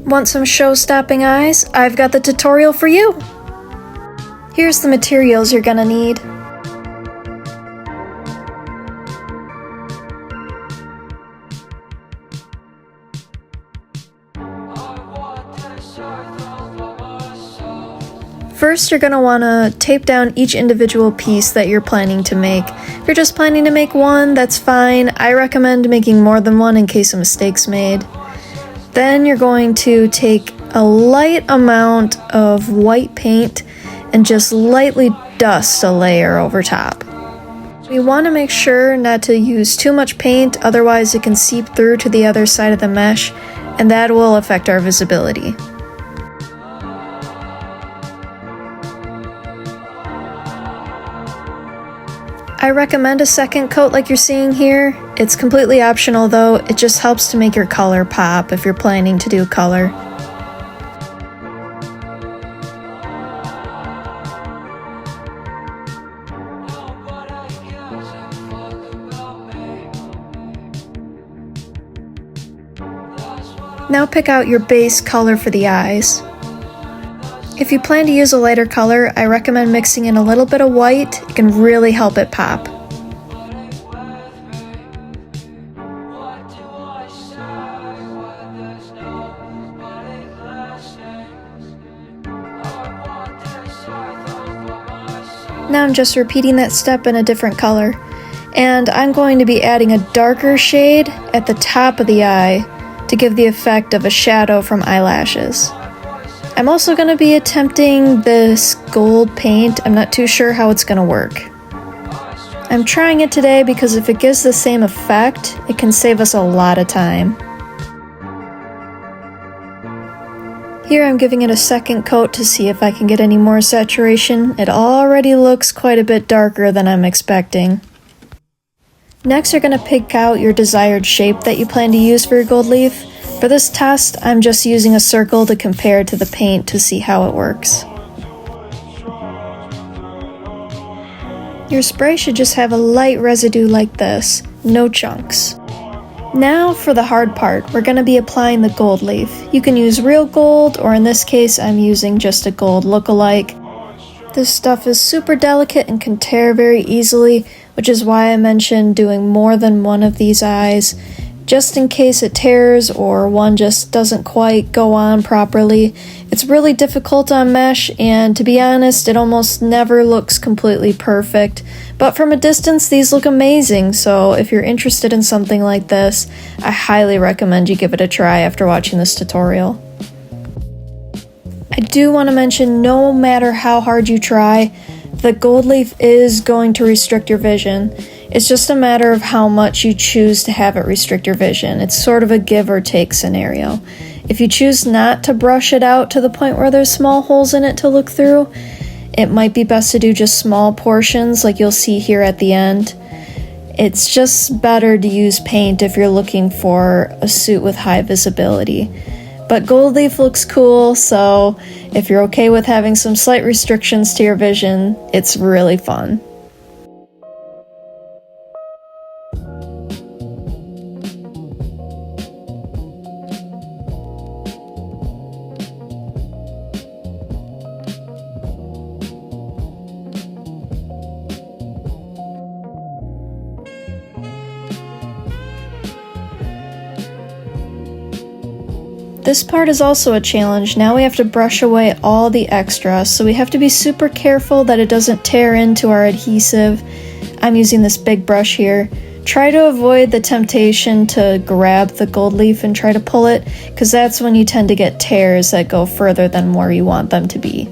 Want some show-stopping eyes? I've got the tutorial for you! Here's the materials you're gonna need. First, you're going to want to tape down each individual piece that you're planning to make. If you're just planning to make one, that's fine. I recommend making more than one in case a mistake's made. Then you're going to take a light amount of white paint and just lightly dust a layer over top. We want to make sure not to use too much paint, otherwise it can seep through to the other side of the mesh, and that will affect our visibility. I recommend a second coat like you're seeing here. It's completely optional though, it just helps to make your color pop if you're planning to do color. Now pick out your base color for the eyes. If you plan to use a lighter color, I recommend mixing in a little bit of white. It can really help it pop. Now I'm just repeating that step in a different color. And I'm going to be adding a darker shade at the top of the eye to give the effect of a shadow from eyelashes. I'm also going to be attempting this gold paint. I'm not too sure how it's going to work. I'm trying it today because if it gives the same effect, it can save us a lot of time. Here I'm giving it a second coat to see if I can get any more saturation. It already looks quite a bit darker than I'm expecting. Next you're going to pick out your desired shape that you plan to use for your gold leaf. For this test, I'm just using a circle to compare to the paint to see how it works. Your spray should just have a light residue like this, no chunks. Now for the hard part, we're going to be applying the gold leaf. You can use real gold, or in this case I'm using just a gold look-alike. This stuff is super delicate and can tear very easily, which is why I mentioned doing more than one of these eyes, just in case it tears or one just doesn't quite go on properly. It's really difficult on mesh, and to be honest, it almost never looks completely perfect. But from a distance, these look amazing, so if you're interested in something like this, I highly recommend you give it a try after watching this tutorial. I do want to mention, no matter how hard you try, the gold leaf is going to restrict your vision. It's just a matter of how much you choose to have it restrict your vision. It's sort of a give or take scenario. If you choose not to brush it out to the point where there's small holes in it to look through, it might be best to do just small portions like you'll see here at the end. It's just better to use paint if you're looking for a suit with high visibility. But gold leaf looks cool, so if you're okay with having some slight restrictions to your vision, it's really fun. This part is also a challenge. Now we have to brush away all the extra, so we have to be super careful that it doesn't tear into our adhesive. I'm using this big brush here. Try to avoid the temptation to grab the gold leaf and try to pull it, because that's when you tend to get tears that go further than where you want them to be.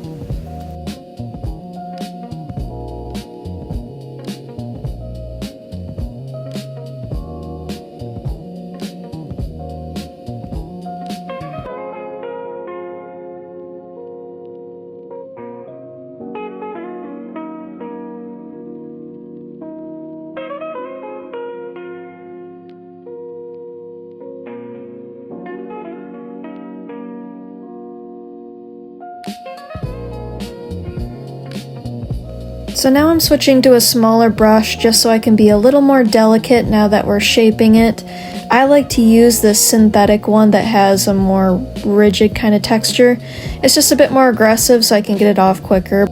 So now I'm switching to a smaller brush just so I can be a little more delicate now that we're shaping it. I like to use this synthetic one that has a more rigid kind of texture. It's just a bit more aggressive so I can get it off quicker.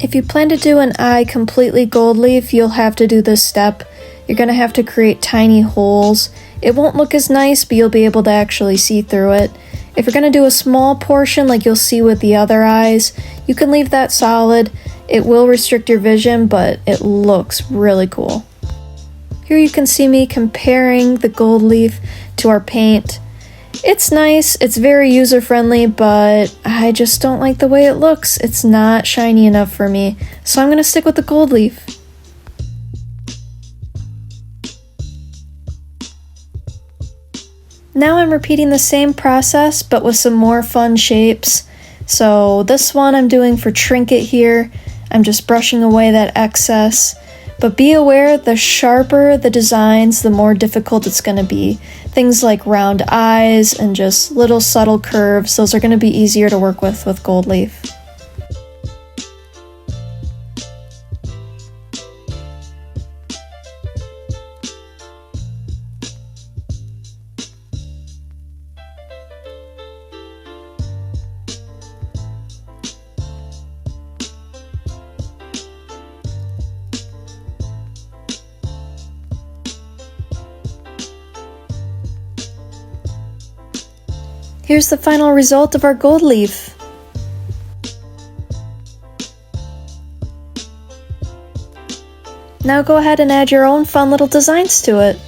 If you plan to do an eye completely gold leaf, you'll have to do this step. You're going to have to create tiny holes. It won't look as nice, but you'll be able to actually see through it. If you're going to do a small portion like you'll see with the other eyes, you can leave that solid. It will restrict your vision, but it looks really cool. Here you can see me comparing the gold leaf to our paint. It's nice, it's very user-friendly, but I just don't like the way it looks. It's not shiny enough for me, so I'm gonna stick with the gold leaf. Now I'm repeating the same process, but with some more fun shapes. So this one I'm doing for Trinket here. I'm just brushing away that excess. But be aware, the sharper the designs, the more difficult it's going to be. Things like round eyes and just little subtle curves, those are going to be easier to work with gold leaf. Here's the final result of our gold leaf. Now go ahead and add your own fun little designs to it.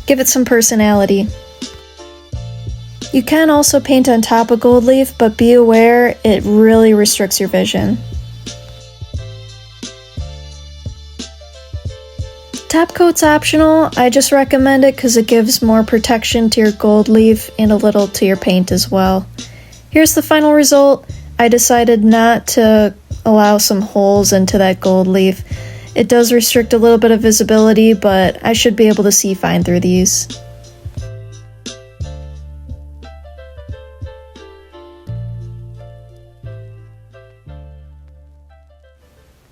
Give it some personality. You can also paint on top of gold leaf, but be aware it really restricts your vision. Top coat's optional. I just recommend it because it gives more protection to your gold leaf and a little to your paint as well. Here's the final result. I decided not to allow some holes into that gold leaf. It does restrict a little bit of visibility, but I should be able to see fine through these.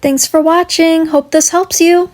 Thanks for watching. Hope this helps you.